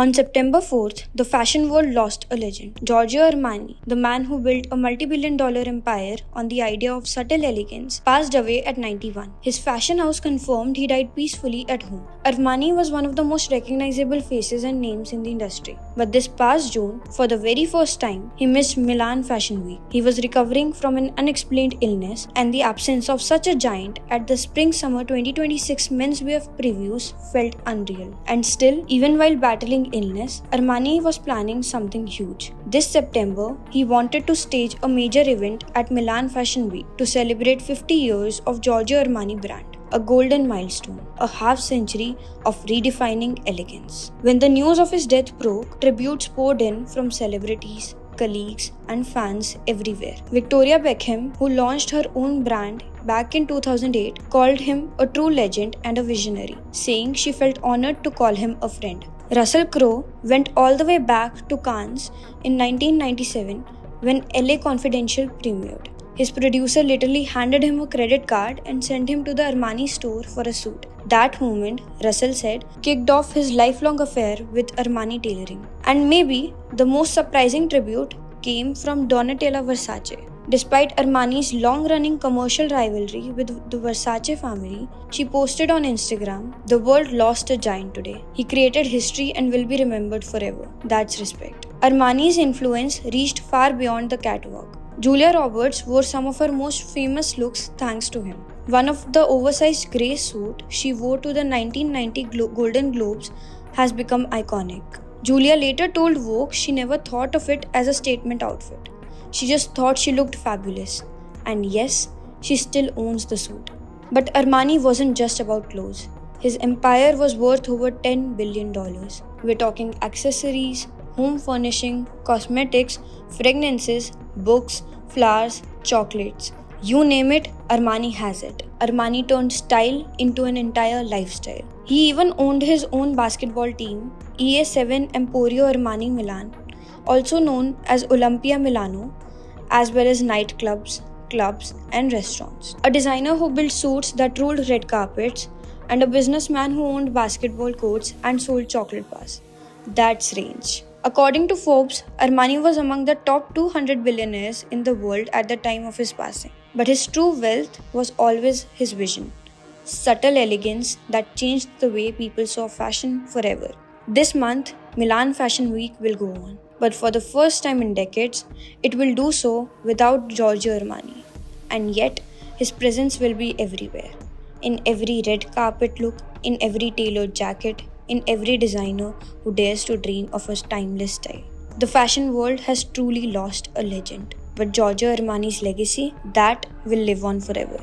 On September 4th, the fashion world lost a legend. Giorgio Armani, the man who built a multi-billion-dollar empire on the idea of subtle elegance, passed away at 91. His fashion house confirmed he died peacefully at home. Armani was one of the most recognizable faces and names in the industry. But this past June, for the very first time, he missed Milan Fashion Week. He was recovering from an unexplained illness, and the absence of such a giant at the Spring-Summer 2026 menswear previews felt unreal. And still, even while battling illness, Armani was planning something huge. This September, he wanted to stage a major event at Milan Fashion Week to celebrate 50 years of Giorgio Armani brand, a golden milestone, a half-century of redefining elegance. When the news of his death broke, tributes poured in from celebrities, colleagues, and fans everywhere. Victoria Beckham, who launched her own brand back in 2008, called him a true legend and a visionary, saying she felt honored to call him a friend. Russell Crowe went all the way back to Cannes in 1997 when LA Confidential premiered. His producer literally handed him a credit card and sent him to the Armani store for a suit. That moment, Russell said, kicked off his lifelong affair with Armani tailoring. And maybe the most surprising tribute came from Donatella Versace. Despite Armani's long-running commercial rivalry with the Versace family, she posted on Instagram, "The world lost a giant today. He created history and will be remembered forever. That's respect." Armani's influence reached far beyond the catwalk. Julia Roberts wore some of her most famous looks thanks to him. One of the oversized grey suit she wore to the 1990 Golden Globes has become iconic. Julia later told Vogue she never thought of it as a statement outfit. She just thought she looked fabulous. And yes, she still owns the suit. But Armani wasn't just about clothes. His empire was worth over $10 billion. We're talking accessories, home furnishing, cosmetics, fragrances, books, flowers, chocolates. You name it, Armani has it. Armani turned style into an entire lifestyle. He even owned his own basketball team, EA7 Emporio Armani Milan, also known as Olympia Milano, as well as nightclubs, clubs, and restaurants. A designer who built suits that ruled red carpets, and a businessman who owned basketball courts and sold chocolate bars. That's range. According to Forbes, Armani was among the top 200 billionaires in the world at the time of his passing. But his true wealth was always his vision. Subtle elegance that changed the way people saw fashion forever. This month, Milan Fashion Week will go on. But for the first time in decades, it will do so without Giorgio Armani. And yet, his presence will be everywhere. In every red carpet look, in every tailored jacket, in every designer who dares to dream of a timeless style. The fashion world has truly lost a legend. But Giorgio Armani's legacy, that will live on forever.